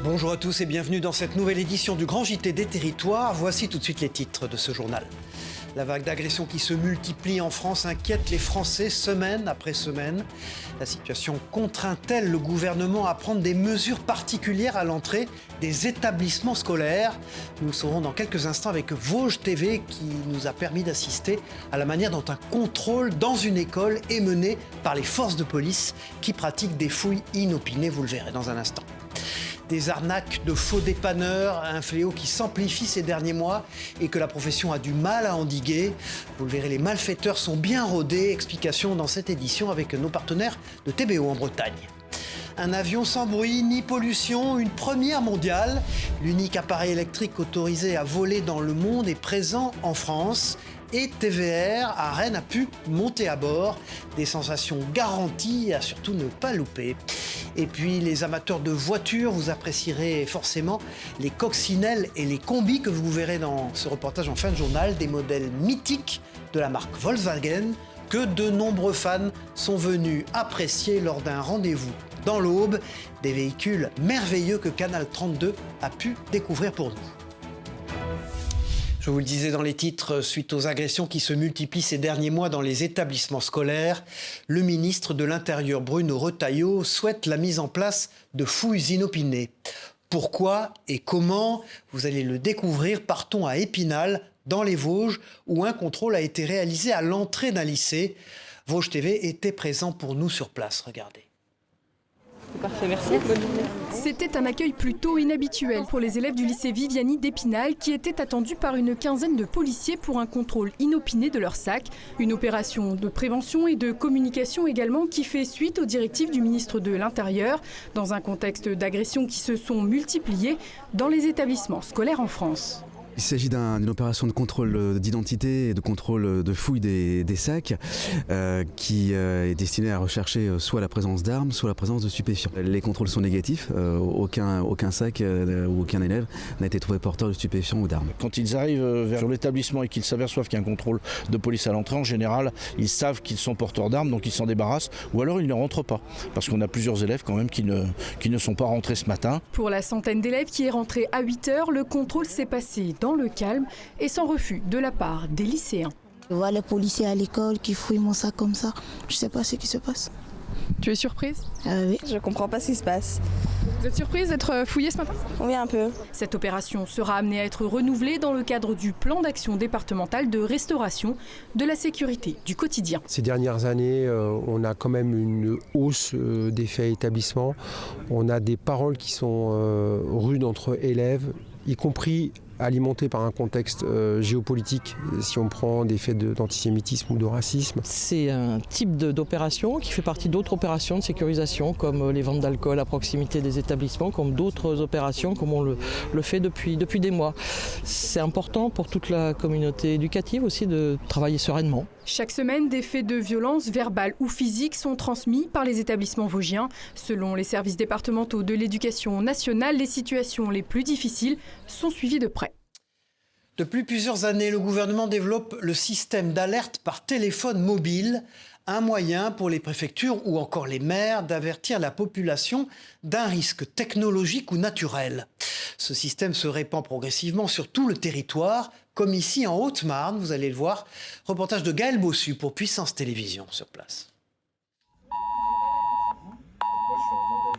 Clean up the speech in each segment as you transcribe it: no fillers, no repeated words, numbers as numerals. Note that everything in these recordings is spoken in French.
Bonjour à tous et bienvenue dans cette nouvelle édition du Grand JT des Territoires. Voici tout de suite les titres de ce journal. La vague d'agressions qui se multiplie en France inquiète les Français semaine après semaine. La situation contraint-elle le gouvernement à prendre des mesures particulières à l'entrée des établissements scolaires? Nous le saurons dans quelques instants avec Vosges TV qui nous a permis d'assister à la manière dont un contrôle dans une école est mené par les forces de police qui pratiquent des fouilles inopinées. Vous le verrez dans un instant. Des arnaques de faux dépanneurs, un fléau qui s'amplifie ces derniers mois et que la profession a du mal à endiguer. Vous le verrez, les malfaiteurs sont bien rodés. Explication dans cette édition avec nos partenaires de TBO en Bretagne. Un avion sans bruit ni pollution, une première mondiale. L'unique appareil électrique autorisé à voler dans le monde est présent en France. Et TVR à Rennes a pu monter à bord. Des sensations garanties à surtout ne pas louper. Et puis les amateurs de voitures, vous apprécierez forcément les coccinelles et les combis que vous verrez dans ce reportage en fin de journal, des modèles mythiques de la marque Volkswagen que de nombreux fans sont venus apprécier lors d'un rendez-vous dans l'Aube. Des véhicules merveilleux que Canal 32 a pu découvrir pour nous. Je vous le disais dans les titres, suite aux agressions qui se multiplient ces derniers mois dans les établissements scolaires, le ministre de l'Intérieur Bruno Retailleau souhaite la mise en place de fouilles inopinées. Pourquoi et comment? Vous allez le découvrir. Partons à Épinal, dans les Vosges, où un contrôle a été réalisé à l'entrée d'un lycée. Vosges TV était présent pour nous sur place. Regardez. Parfait, merci. Bonne journée. C'était un accueil plutôt inhabituel pour les élèves du lycée Viviani d'Épinal qui étaient attendus par une quinzaine de policiers pour un contrôle inopiné de leur sac. Une opération de prévention et de communication également qui fait suite aux directives du ministre de l'Intérieur dans un contexte d'agressions qui se sont multipliées dans les établissements scolaires en France. Il s'agit d'une opération de contrôle d'identité et de contrôle de fouille des sacs qui est destinée à rechercher soit la présence d'armes, soit la présence de stupéfiants. Les contrôles sont négatifs, aucun sac ou aucun élève n'a été trouvé porteur de stupéfiants ou d'armes. Quand ils arrivent vers l'établissement et qu'ils s'aperçoivent qu'il y a un contrôle de police à l'entrée, en général, ils savent qu'ils sont porteurs d'armes, donc ils s'en débarrassent, ou alors ils ne rentrent pas. Parce qu'on a plusieurs élèves quand même qui ne sont pas rentrés ce matin. Pour la centaine d'élèves qui est rentrée à 8h, le contrôle s'est passé dans le calme et sans refus de la part des lycéens. Je vois les policiers à l'école qui fouillent mon sac comme ça. Je ne sais pas ce qui se passe. Tu es surprise? Oui. Je comprends pas ce qui se passe. Vous êtes surprise d'être fouillée ce matin? Oui, un peu. Cette opération sera amenée à être renouvelée dans le cadre du plan d'action départemental de restauration de la sécurité du quotidien. Ces dernières années, on a quand même une hausse des faits à établissement. On a des paroles qui sont rudes entre élèves, y compris alimenté par un contexte géopolitique, si on prend des faits d'antisémitisme ou de racisme. C'est un type d'opération qui fait partie d'autres opérations de sécurisation, comme les ventes d'alcool à proximité des établissements, comme d'autres opérations, comme on le fait depuis des mois. C'est important pour toute la communauté éducative aussi de travailler sereinement. Chaque semaine, des faits de violence verbale ou physique sont transmis par les établissements vosgiens. Selon les services départementaux de l'éducation nationale, les situations les plus difficiles sont suivies de près. Depuis plusieurs années, le gouvernement développe le système d'alerte par téléphone mobile, un moyen pour les préfectures ou encore les maires d'avertir la population d'un risque technologique ou naturel. Ce système se répand progressivement sur tout le territoire, comme ici en Haute-Marne, vous allez le voir. Reportage de Gaël Bossu pour Puissance Télévisions sur place.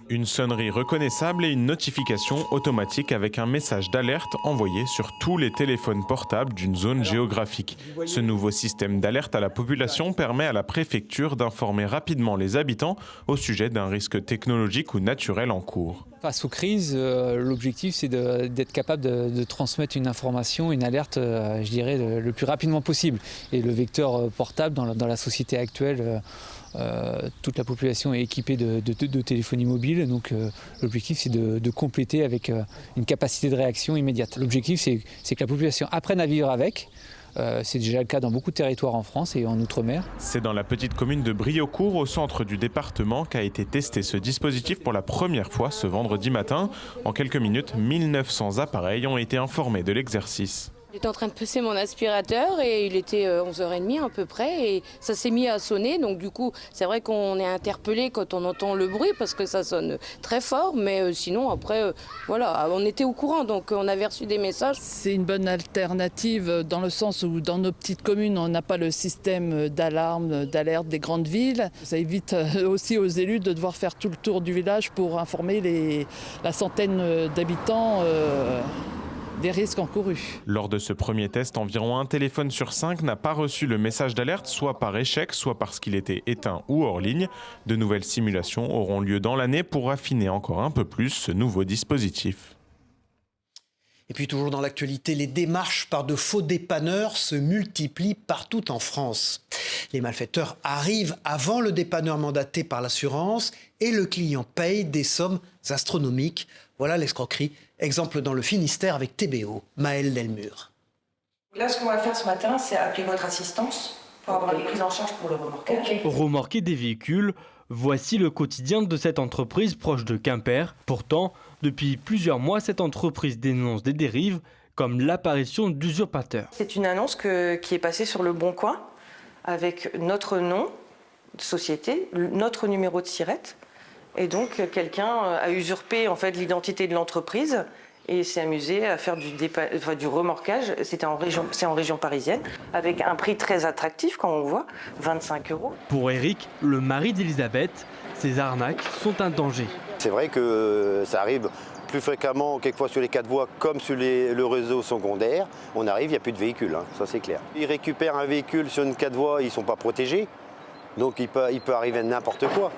Une sonnerie reconnaissable et une notification automatique avec un message d'alerte envoyé sur tous les téléphones portables d'une zone géographique. Ce nouveau système d'alerte à la population permet à la préfecture d'informer rapidement les habitants au sujet d'un risque technologique ou naturel en cours. Face aux crises, l'objectif c'est d'être capable de transmettre une information, une alerte, je dirais, le plus rapidement possible. Et le vecteur portable dans la société actuelle, toute la population est équipée de téléphonie mobile, donc l'objectif c'est de compléter avec une capacité de réaction immédiate. L'objectif c'est que la population apprenne à vivre avec. C'est déjà le cas dans beaucoup de territoires en France et en Outre-mer. C'est dans la petite commune de Briaucourt, au centre du département, qu'a été testé ce dispositif pour la première fois ce vendredi matin. En quelques minutes, 1900 appareils ont été informés de l'exercice. J'étais en train de passer mon aspirateur et il était 11h30 à peu près et ça s'est mis à sonner. Donc du coup, c'est vrai qu'on est interpellé quand on entend le bruit parce que ça sonne très fort. Mais sinon, après, voilà, on était au courant, donc on avait reçu des messages. C'est une bonne alternative dans le sens où dans nos petites communes, on n'a pas le système d'alarme, d'alerte des grandes villes. Ça évite aussi aux élus de devoir faire tout le tour du village pour informer la centaine d'habitants des risques encourus. Lors de ce premier test, environ un téléphone sur 5 n'a pas reçu le message d'alerte, soit par échec, soit parce qu'il était éteint ou hors ligne. De nouvelles simulations auront lieu dans l'année pour affiner encore un peu plus ce nouveau dispositif. Et puis toujours dans l'actualité, les démarches par de faux dépanneurs se multiplient partout en France. Les malfaiteurs arrivent avant le dépanneur mandaté par l'assurance et le client paye des sommes astronomiques. Voilà l'escroquerie. Exemple dans le Finistère avec TBO, Maëlle Delmure. Là, ce qu'on va faire ce matin, c'est appeler votre assistance pour avoir les prises en charge pour le remorquage. Remorquer des véhicules, voici le quotidien de cette entreprise proche de Quimper. Pourtant, depuis plusieurs mois, cette entreprise dénonce des dérives comme l'apparition d'usurpateurs. C'est une annonce qui est passée sur Le Bon Coin avec notre nom de société, notre numéro de SIRET. Et donc, quelqu'un a usurpé en fait l'identité de l'entreprise et s'est amusé à faire du remorquage. C'est en région parisienne, avec un prix très attractif, comme on voit, 25 €. Pour Eric, le mari d'Elisabeth, ces arnaques sont un danger. C'est vrai que ça arrive plus fréquemment, quelquefois sur les 4 voies, comme sur le réseau secondaire. On arrive, il n'y a plus de véhicules, ça c'est clair. Ils récupèrent un véhicule sur une 4 voies, ils ne sont pas protégés, donc il peut arriver n'importe quoi.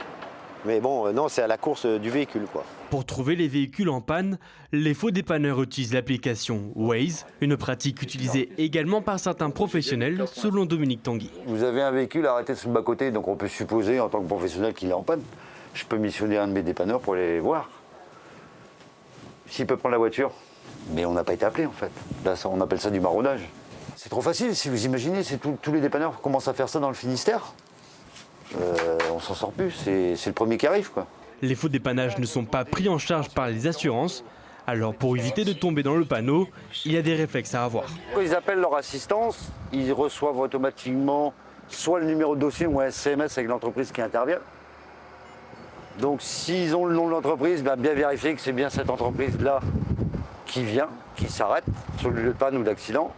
Mais bon, non, c'est à la course du véhicule, quoi. Pour trouver les véhicules en panne, les faux dépanneurs utilisent l'application Waze, une pratique utilisée également par certains professionnels, selon Dominique Tanguy. Vous avez un véhicule arrêté sur le bas-côté, donc on peut supposer en tant que professionnel qu'il est en panne. Je peux missionner un de mes dépanneurs pour aller voir. S'il peut prendre la voiture, mais on n'a pas été appelé en fait. Là, on appelle ça du maraudage. C'est trop facile, si vous imaginez, tous les dépanneurs commencent à faire ça dans le Finistère. On s'en sort plus, c'est le premier qui arrive, quoi. Les faux dépannages ne sont pas pris en charge par les assurances, alors pour éviter de tomber dans le panneau, il y a des réflexes à avoir. Quand ils appellent leur assistance, ils reçoivent automatiquement soit le numéro de dossier ou un SMS avec l'entreprise qui intervient. Donc s'ils ont le nom de l'entreprise, bien vérifier que c'est bien cette entreprise-là qui vient, qui s'arrête sur le lieu de panne ou d'accident,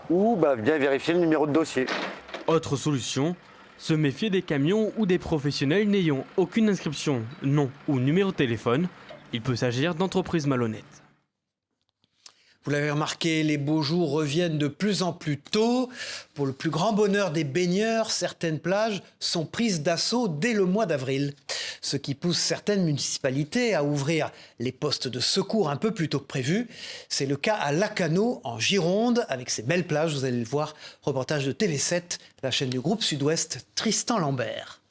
ou bien vérifier le numéro de dossier. Autre solution, se méfier des camions ou des professionnels n'ayant aucune inscription, nom ou numéro de téléphone. Il peut s'agir d'entreprises malhonnêtes. Vous l'avez remarqué, les beaux jours reviennent de plus en plus tôt. Pour le plus grand bonheur des baigneurs, certaines plages sont prises d'assaut dès le mois d'avril. Ce qui pousse certaines municipalités à ouvrir les postes de secours un peu plus tôt que prévu. C'est le cas à Lacanau, en Gironde, avec ses belles plages. Vous allez le voir, reportage de TV7, la chaîne du groupe Sud-Ouest, Tristan Lambert.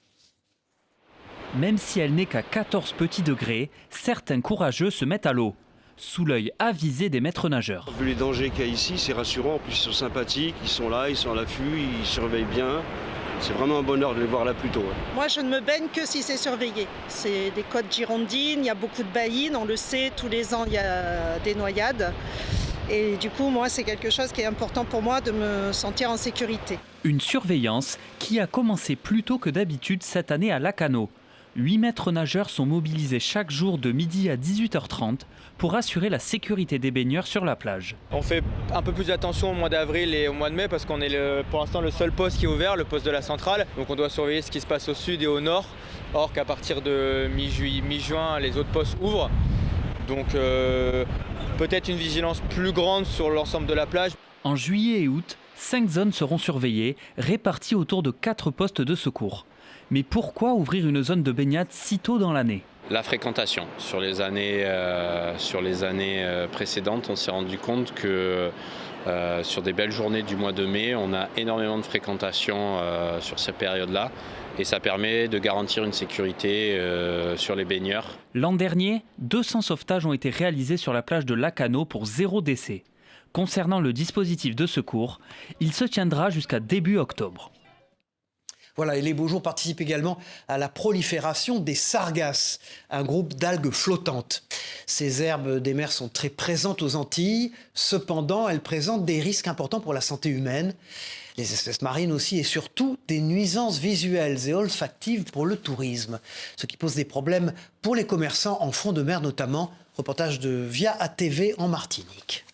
Même si elle n'est qu'à 14 petits degrés, certains courageux se mettent à l'eau. Sous l'œil avisé des maîtres nageurs. Vu les dangers qu'il y a ici, c'est rassurant. En plus, ils sont sympathiques, ils sont là, ils sont à l'affût, ils surveillent bien. C'est vraiment un bonheur de les voir là plus tôt. Moi, je ne me baigne que si c'est surveillé. C'est des côtes girondines, il y a beaucoup de baïnes, on le sait, tous les ans, il y a des noyades. Et du coup, moi, c'est quelque chose qui est important pour moi de me sentir en sécurité. Une surveillance qui a commencé plus tôt que d'habitude cette année à Lacanau. 8 maîtres nageurs sont mobilisés chaque jour de midi à 18h30 pour assurer la sécurité des baigneurs sur la plage. On fait un peu plus d'attention au mois d'avril et au mois de mai parce qu'on est pour l'instant le seul poste qui est ouvert, le poste de la centrale. Donc on doit surveiller ce qui se passe au sud et au nord. Or qu'à partir de mi-juin, les autres postes ouvrent. Donc peut-être une vigilance plus grande sur l'ensemble de la plage. En juillet et août, 5 zones seront surveillées, réparties autour de 4 postes de secours. Mais pourquoi ouvrir une zone de baignade si tôt dans l'année ? La fréquentation. Sur les années précédentes, on s'est rendu compte que sur des belles journées du mois de mai, on a énormément de fréquentation sur ces périodes-là. Et ça permet de garantir une sécurité sur les baigneurs. L'an dernier, 200 sauvetages ont été réalisés sur la plage de Lacanau pour 0 décès. Concernant le dispositif de secours, il se tiendra jusqu'à début octobre. Voilà, et les beaux jours participent également à la prolifération des sargasses, un groupe d'algues flottantes. Ces herbes des mers sont très présentes aux Antilles, cependant elles présentent des risques importants pour la santé humaine. Les espèces marines aussi et surtout des nuisances visuelles et olfactives pour le tourisme, ce qui pose des problèmes pour les commerçants en front de mer notamment. Reportage de Via ATV en Martinique.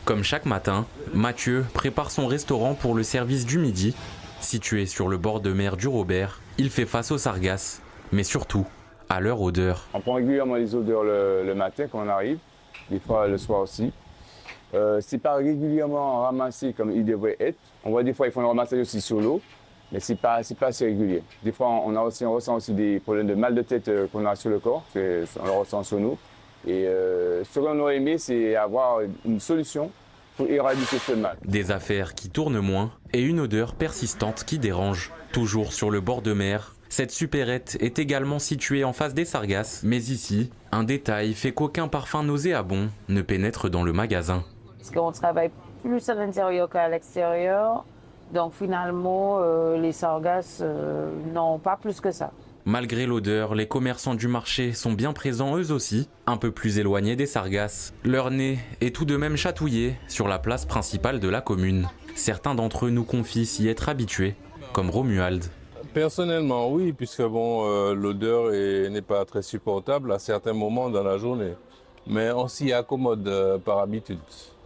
Comme chaque matin, Mathieu prépare son restaurant pour le service du midi. Situé sur le bord de mer du Robert, il fait face aux sargasses, mais surtout à leur odeur. On prend régulièrement les odeurs le matin quand on arrive, des fois le soir aussi. C'est pas régulièrement ramassé comme il devrait être. On voit des fois ils font le ramassage aussi sur l'eau, mais c'est pas assez régulier. Des fois on ressent aussi des problèmes de mal de tête qu'on a sur le corps, on le ressent sur nous. Et ce qu'on aurait aimé, c'est avoir une solution pour éradiquer ce mal. Des affaires qui tournent moins et une odeur persistante qui dérange. Toujours sur le bord de mer, cette supérette est également située en face des sargasses. Mais ici, un détail fait qu'aucun parfum nauséabond ne pénètre dans le magasin. Parce qu'on travaille plus à l'intérieur qu'à l'extérieur. Donc finalement, les sargasses n'ont pas plus que ça. Malgré l'odeur, les commerçants du marché sont bien présents eux aussi, un peu plus éloignés des sargasses. Leur nez est tout de même chatouillé sur la place principale de la commune. Certains d'entre eux nous confient s'y être habitués, comme Romuald. Personnellement, oui, puisque l'odeur n'est pas très supportable à certains moments dans la journée. Mais on s'y accommode par habitude.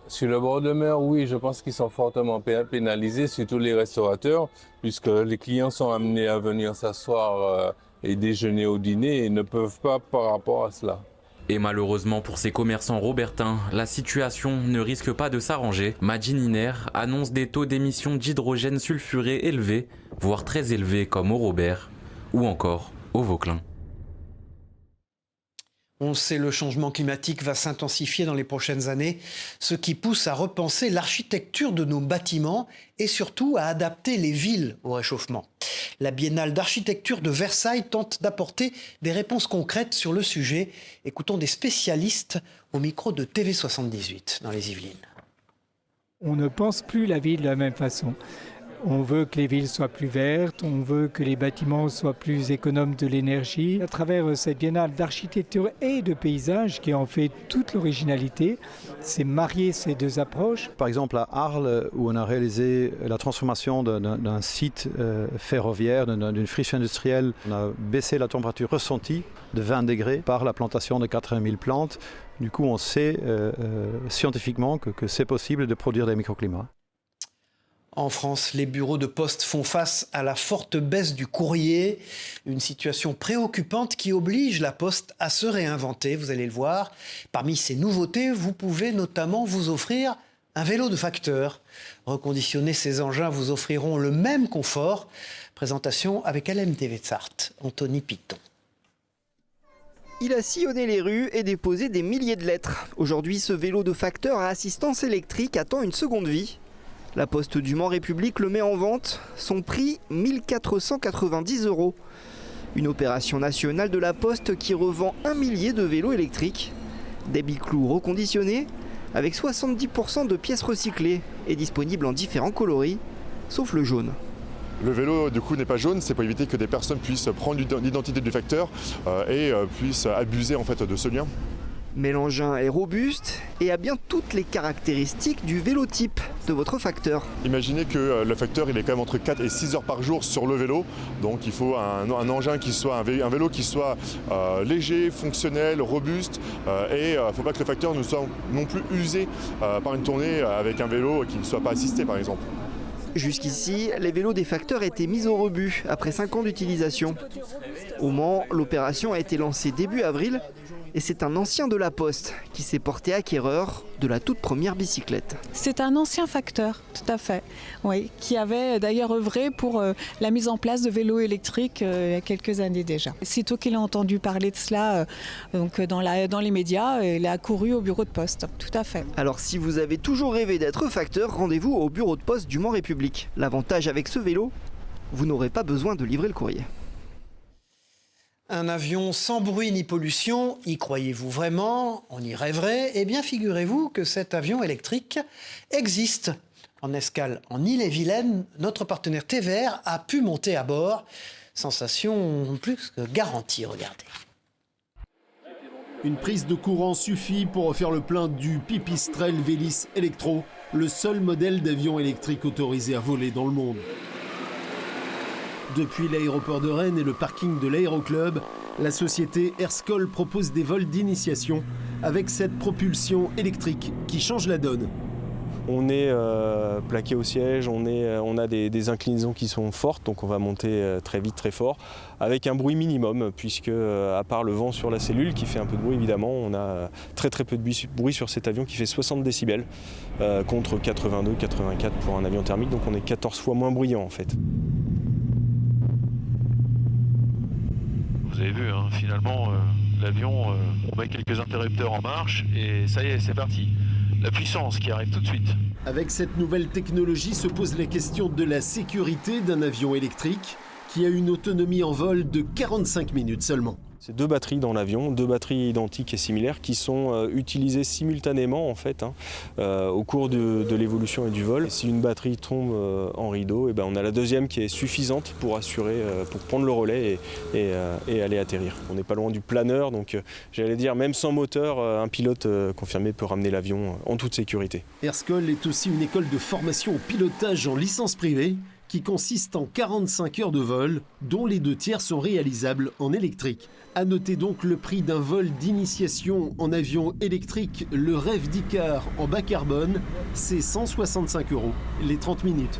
Sur le bord de mer, oui, je pense qu'ils sont fortement pénalisés, surtout les restaurateurs, puisque les clients sont amenés à venir s'asseoir et déjeuner au dîner et ne peuvent pas par rapport à cela. Et malheureusement pour ces commerçants robertins, la situation ne risque pas de s'arranger. Madininer annonce des taux d'émissions d'hydrogène sulfuré élevés, voire très élevés comme au Robert ou encore au Vauclin. On sait, le changement climatique va s'intensifier dans les prochaines années, ce qui pousse à repenser l'architecture de nos bâtiments et surtout à adapter les villes au réchauffement. La Biennale d'architecture de Versailles tente d'apporter des réponses concrètes sur le sujet. Écoutons des spécialistes au micro de TV78 dans les Yvelines. On ne pense plus la ville de la même façon. On veut que les villes soient plus vertes, on veut que les bâtiments soient plus économes de l'énergie. À travers cette biennale d'architecture et de paysage qui en fait toute l'originalité, c'est marier ces deux approches. Par exemple à Arles, où on a réalisé la transformation d'un site ferroviaire, d'une friche industrielle, on a baissé la température ressentie de 20 degrés par la plantation de 80 000 plantes. Du coup, on sait scientifiquement que c'est possible de produire des microclimats. En France, les bureaux de poste font face à la forte baisse du courrier, une situation préoccupante qui oblige la Poste à se réinventer, vous allez le voir. Parmi ces nouveautés, vous pouvez notamment vous offrir un vélo de facteur. Reconditionnés, ces engins vous offriront le même confort. Présentation avec LMTV de Sarthe, Anthony Piton. Il a sillonné les rues et déposé des milliers de lettres. Aujourd'hui, ce vélo de facteur à assistance électrique attend une seconde vie. La Poste du Mans République le met en vente. Son prix, 1 490 €. Une opération nationale de la Poste qui revend 1 millier de vélos électriques. Des biclous reconditionnés avec 70% de pièces recyclées et disponibles en différents coloris, sauf le jaune. Le vélo du coup n'est pas jaune, c'est pour éviter que des personnes puissent prendre l'identité du facteur et puissent abuser en fait de ce lien. Mais l'engin est robuste et a bien toutes les caractéristiques du vélo type de votre facteur. Imaginez que le facteur il est quand même entre 4 et 6 heures par jour sur le vélo, donc il faut un engin qui soit un vélo qui soit léger, fonctionnel, robuste et il ne faut pas que le facteur ne soit non plus usé par une tournée avec un vélo qui ne soit pas assisté par exemple. Jusqu'ici, les vélos des facteurs étaient mis au rebut après 5 ans d'utilisation. Au Mans, l'opération a été lancée début avril et c'est un ancien de la Poste qui s'est porté acquéreur de la toute première bicyclette. C'est un ancien facteur, tout à fait, oui, qui avait d'ailleurs œuvré pour la mise en place de vélos électriques il y a quelques années déjà. Sitôt qu'il a entendu parler de cela dans les médias, il a couru au bureau de poste, tout à fait. Alors si vous avez toujours rêvé d'être facteur, rendez-vous au bureau de poste du Mans République. L'avantage avec ce vélo, vous n'aurez pas besoin de livrer le courrier. Un avion sans bruit ni pollution, y croyez-vous vraiment? On y rêverait? Eh bien, figurez-vous que cet avion électrique existe. En escale en Ille-et-Vilaine, notre partenaire TVR a pu monter à bord. Sensation plus que garantie, regardez. Une prise de courant suffit pour faire le plein du Pipistrel Vélis Electro, le seul modèle d'avion électrique autorisé à voler dans le monde. Depuis l'aéroport de Rennes et le parking de l'Aéroclub, la société Erscol propose des vols d'initiation avec cette propulsion électrique qui change la donne. On est plaqué au siège, on a des inclinaisons qui sont fortes, donc on va monter très vite, très fort, avec un bruit minimum, puisque à part le vent sur la cellule qui fait un peu de bruit évidemment, on a très peu de bruit sur cet avion qui fait 60 décibels contre 82, 84 pour un avion thermique, donc on est 14 fois moins bruyant en fait. Vous avez vu, hein, finalement, l'avion, on met quelques interrupteurs en marche et ça y est, c'est parti. La puissance qui arrive tout de suite. Avec cette nouvelle technologie se pose la question de la sécurité d'un avion électrique qui a une autonomie en vol de 45 minutes seulement. C'est 2 batteries dans l'avion, 2 batteries identiques et similaires qui sont utilisées simultanément en fait, au cours de l'évolution et du vol. Et si une batterie tombe en rideau, et ben on a la deuxième qui est suffisante pour assurer, pour prendre le relais et aller atterrir. On n'est pas loin du planeur, donc j'allais dire même sans moteur, un pilote confirmé peut ramener l'avion en toute sécurité. Erscol est aussi une école de formation au pilotage en licence privée qui consiste en 45 heures de vol, dont les 2 tiers sont réalisables en électrique. À noter donc le prix d'un vol d'initiation en avion électrique, le rêve d'Icar en bas carbone, c'est 165 € les 30 minutes.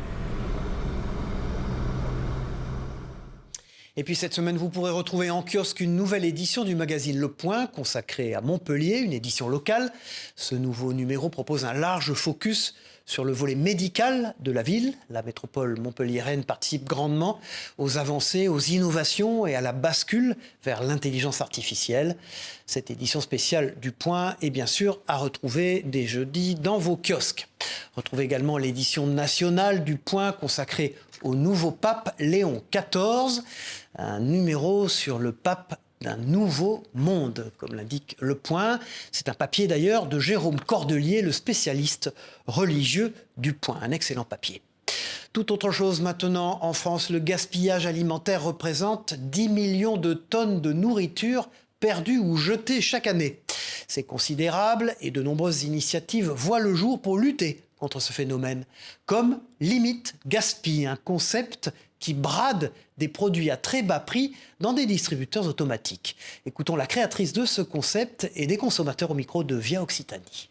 Et puis cette semaine, vous pourrez retrouver en kiosque une nouvelle édition du magazine Le Point, consacrée à Montpellier, une édition locale. Ce nouveau numéro propose un large focus sur le volet médical de la ville. La métropole montpelliéraine participe grandement aux avancées, aux innovations et à la bascule vers l'intelligence artificielle. Cette édition spéciale du Point est bien sûr à retrouver dès jeudi dans vos kiosques. Retrouvez également l'édition nationale du Point consacrée au nouveau pape Léon XIV, un numéro sur le pape d'un nouveau monde, comme l'indique Le Point. C'est un papier d'ailleurs de Jérôme Cordelier, le spécialiste religieux du Point. Un excellent papier. Tout autre chose maintenant, en France, le gaspillage alimentaire représente 10 millions de tonnes de nourriture perdues ou jetées chaque année. C'est considérable et de nombreuses initiatives voient le jour pour lutter contre ce phénomène, comme Limite Gaspille, un concept qui brade des produits à très bas prix dans des distributeurs automatiques. Écoutons la créatrice de ce concept et des consommateurs au micro de Via Occitanie.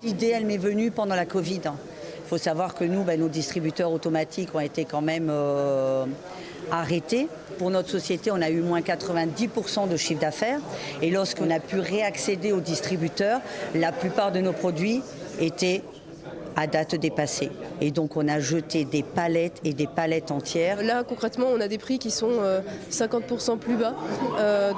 L'idée, elle m'est venue pendant la Covid. Il faut savoir que nous, nos distributeurs automatiques ont été quand même arrêtés. Pour notre société, on a eu moins 90% de chiffre d'affaires. Et lorsqu'on a pu réaccéder aux distributeurs, la plupart de nos produits étaient à date dépassée. Et donc on a jeté des palettes et des palettes entières. Là concrètement on a des prix qui sont 50% plus bas.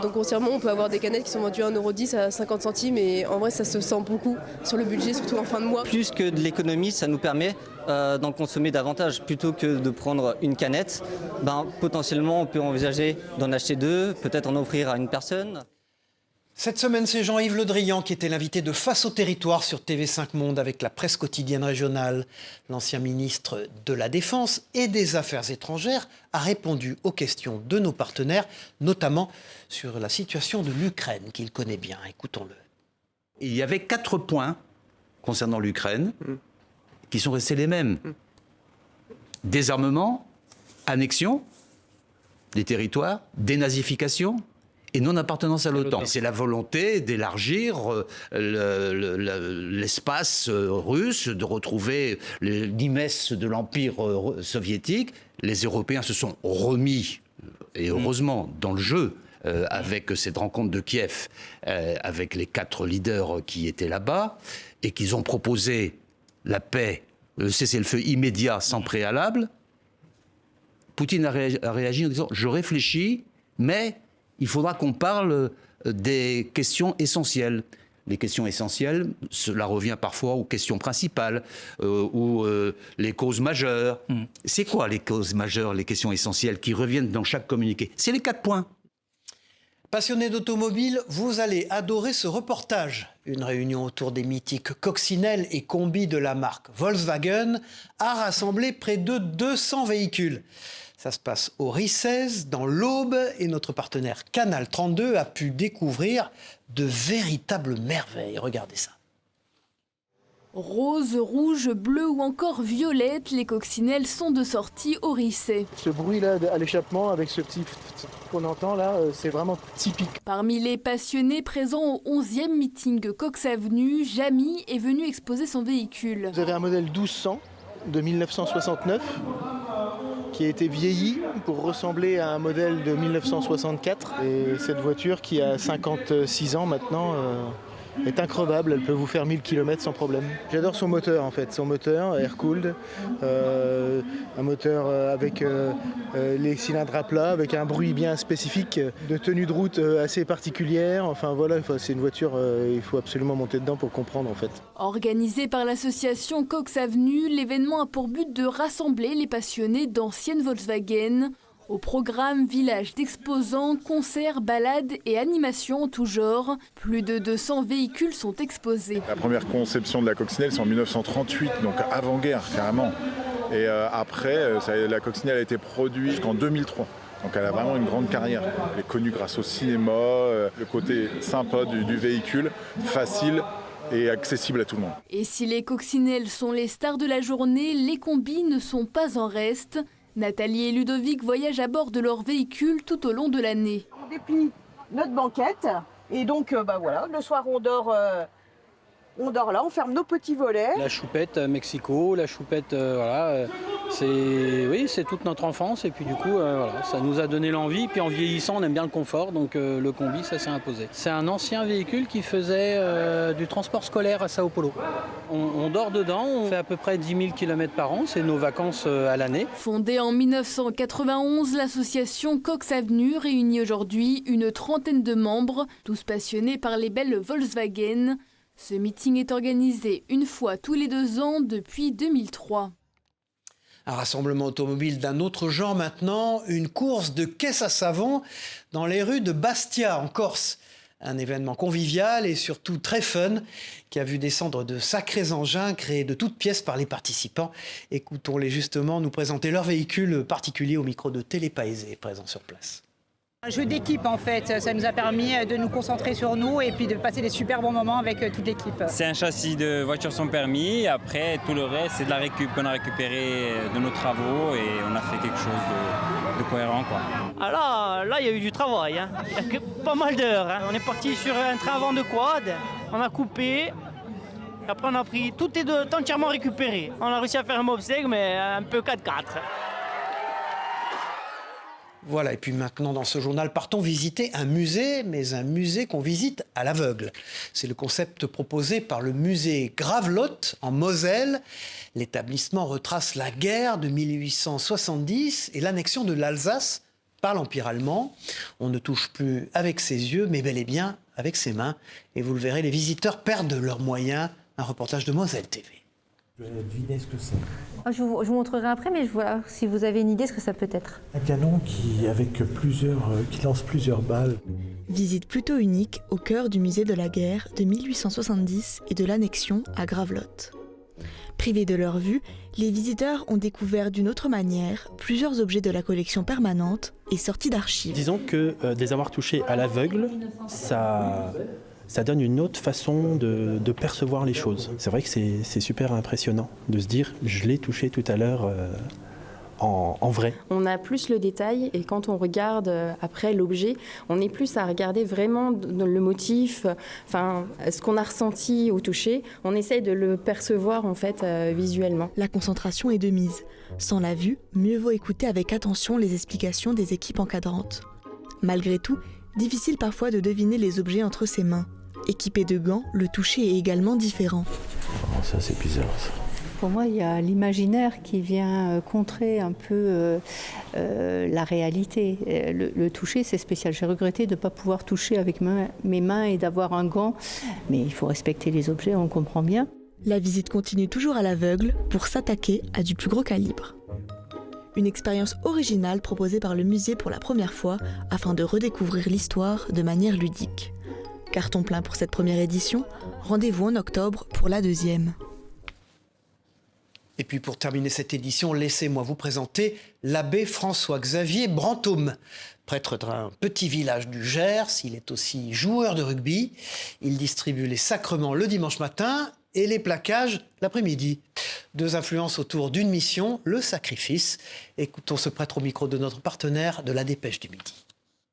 Donc grossièrement on peut avoir des canettes qui sont vendues à 1,10 € à 50 centimes et en vrai ça se sent beaucoup sur le budget, surtout en fin de mois. Plus que de l'économie, ça nous permet d'en consommer davantage. Plutôt que de prendre une canette, potentiellement on peut envisager d'en acheter 2, peut-être en offrir à une personne. Cette semaine, c'est Jean-Yves Le Drian qui était l'invité de Face au territoire sur TV5 Monde avec la presse quotidienne régionale. L'ancien ministre de la Défense et des Affaires étrangères a répondu aux questions de nos partenaires, notamment sur la situation de l'Ukraine qu'il connaît bien. Écoutons-le. Il y avait 4 points concernant l'Ukraine qui sont restés les mêmes. Désarmement, annexion des territoires, dénazification et non-appartenance à l'OTAN. C'est la volonté d'élargir l'espace russe, de retrouver l'imesse de l'Empire soviétique. Les Européens se sont remis, et heureusement, dans le jeu, avec cette rencontre de Kiev, avec les 4 leaders qui étaient là-bas, et qu'ils ont proposé la paix, le cessez-le-feu immédiat, sans préalable. Poutine a réagi en disant « je réfléchis, mais il faudra qu'on parle des questions essentielles ». Les questions essentielles, cela revient parfois aux questions principales ou les causes majeures. C'est quoi les causes majeures, les questions essentielles qui reviennent dans chaque communiqué? C'est les 4 points. Passionnés d'automobile, vous allez adorer ce reportage. Une réunion autour des mythiques coccinelles et combis de la marque Volkswagen a rassemblé près de 200 véhicules. Ça se passe au RICES, dans l'Aube, et notre partenaire Canal 32 a pu découvrir de véritables merveilles. Regardez ça. Rose, rouge, bleu ou encore violette, les coccinelles sont de sortie au RICES. Ce bruit-là à l'échappement avec ce petit qu'on entend là, c'est vraiment typique. Parmi les passionnés présents au 11e meeting Cox Avenue, Jamy est venu exposer son véhicule. Vous avez un modèle 1200 de 1969 qui a été vieilli pour ressembler à un modèle de 1964. Et cette voiture qui a 56 ans maintenant est increvable, elle peut vous faire 1000 km sans problème. J'adore son moteur en fait, son moteur air-cooled, un moteur avec les cylindres à plat, avec un bruit bien spécifique, de tenue de route assez particulière. Enfin voilà, c'est une voiture, il faut absolument monter dedans pour comprendre en fait. Organisé par l'association Cox Avenue, l'événement a pour but de rassembler les passionnés d'anciennes Volkswagen. Au programme, village d'exposants, concerts, balades et animations en tout genre. Plus de 200 véhicules sont exposés. La première conception de la coccinelle, c'est en 1938, donc avant-guerre carrément. Et après, la coccinelle a été produite jusqu'en 2003. Donc elle a vraiment une grande carrière. Elle est connue grâce au cinéma, le côté sympa du véhicule, facile et accessible à tout le monde. Et si les coccinelles sont les stars de la journée, les combis ne sont pas en reste. Nathalie et Ludovic voyagent à bord de leur véhicule tout au long de l'année. On déplie notre banquette et donc voilà, le soir on dort là, on ferme nos petits volets. La choupette Mexico, la choupette c'est toute notre enfance et puis du coup ça nous a donné l'envie. Puis en vieillissant on aime bien le confort donc le combi ça s'est imposé. C'est un ancien véhicule qui faisait du transport scolaire à Sao Paulo. On dort dedans, on fait à peu près 10 000 km par an, c'est nos vacances à l'année. Fondée en 1991, l'association Cox Avenue réunit aujourd'hui une trentaine de membres, tous passionnés par les belles Volkswagen. Ce meeting est organisé une fois tous les 2 ans depuis 2003. Un rassemblement automobile d'un autre genre maintenant, une course de caisse à savon dans les rues de Bastia en Corse. Un événement convivial et surtout très fun qui a vu descendre de sacrés engins créés de toutes pièces par les participants. Écoutons-les justement nous présenter leur véhicule particulier au micro de Télépaésé présent sur place. Un jeu d'équipe en fait, ça nous a permis de nous concentrer sur nous et puis de passer des super bons moments avec toute l'équipe. C'est un châssis de voiture sans permis, après tout le reste c'est de la récup qu'on a récupéré de nos travaux et on a fait quelque chose de cohérent quoi. Alors là il y a eu du travail, hein. Il y a pas mal d'heures. Hein. On est parti sur un train avant de quad, on a coupé, après on a pris, tout est entièrement récupéré. On a réussi à faire un mobseg mais un peu 4x4. Voilà, et puis maintenant dans ce journal, partons visiter un musée, mais un musée qu'on visite à l'aveugle. C'est le concept proposé par le musée Gravelotte en Moselle. L'établissement retrace la guerre de 1870 et l'annexion de l'Alsace par l'Empire allemand. On ne touche plus avec ses yeux, mais bel et bien avec ses mains. Et vous le verrez, les visiteurs perdent leurs moyens. Un reportage de Moselle TV. Je vais deviner ce que c'est. Je vous montrerai après, mais je vais voir si vous avez une idée ce que ça peut être. Un canon qui lance plusieurs balles. Visite plutôt unique au cœur du musée de la guerre de 1870 et de l'annexion à Gravelotte. Privés de leur vue, les visiteurs ont découvert d'une autre manière plusieurs objets de la collection permanente et sortis d'archives. Disons que de les avoir touchés à l'aveugle, ça donne une autre façon de percevoir les choses. C'est vrai que c'est super impressionnant de se dire « je l'ai touché tout à l'heure en vrai ». On a plus le détail et quand on regarde après l'objet, on est plus à regarder vraiment le motif, ce qu'on a ressenti au toucher. On essaye de le percevoir en fait visuellement. La concentration est de mise. Sans la vue, mieux vaut écouter avec attention les explications des équipes encadrantes. Malgré tout, difficile parfois de deviner les objets entre ses mains. Équipé de gants, le toucher est également différent. Oh, ça c'est bizarre ça. Pour moi, il y a l'imaginaire qui vient contrer un peu la réalité. Le toucher, c'est spécial. J'ai regretté de ne pas pouvoir toucher avec mes mains et d'avoir un gant. Mais il faut respecter les objets, on comprend bien. La visite continue toujours à l'aveugle pour s'attaquer à du plus gros calibre. une expérience originale proposée par le musée pour la première fois afin de redécouvrir l'histoire de manière ludique. Carton plein pour cette première édition, rendez-vous en octobre pour la deuxième. Et puis pour terminer cette édition, laissez-moi vous présenter l'abbé François-Xavier Brantôme. Prêtre d'un petit village du Gers, il est aussi joueur de rugby. Il distribue les sacrements le dimanche matin et les plaquages l'après-midi. 2 influences autour d'une mission, le sacrifice. Écoutons ce prêtre au micro de notre partenaire de la Dépêche du Midi.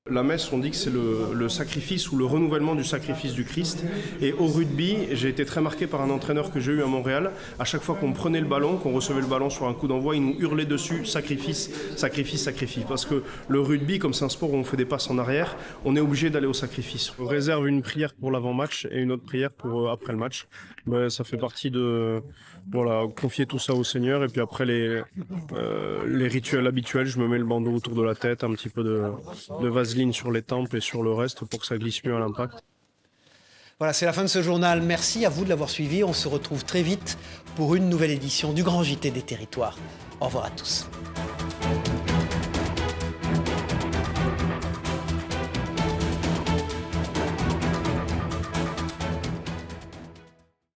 La messe, on dit que c'est le sacrifice ou le renouvellement du sacrifice du Christ. Et au rugby, j'ai été très marqué par un entraîneur que j'ai eu à Montréal. À chaque fois qu'on prenait le ballon, qu'on recevait le ballon sur un coup d'envoi, il nous hurlait dessus, sacrifice, sacrifice, sacrifice. Parce que le rugby, comme c'est un sport où on fait des passes en arrière, on est obligé d'aller au sacrifice. On réserve une prière pour l'avant-match et une autre prière pour après le match. Mais ça fait partie de confier tout ça au Seigneur. Et puis après les rituels habituels, je me mets le bandeau autour de la tête, un petit peu de vaseline sur les tempes et sur le reste pour que ça glisse mieux à l'impact. Voilà, c'est la fin de ce journal. Merci à vous de l'avoir suivi. On se retrouve très vite pour une nouvelle édition du Grand JT des Territoires. Au revoir à tous.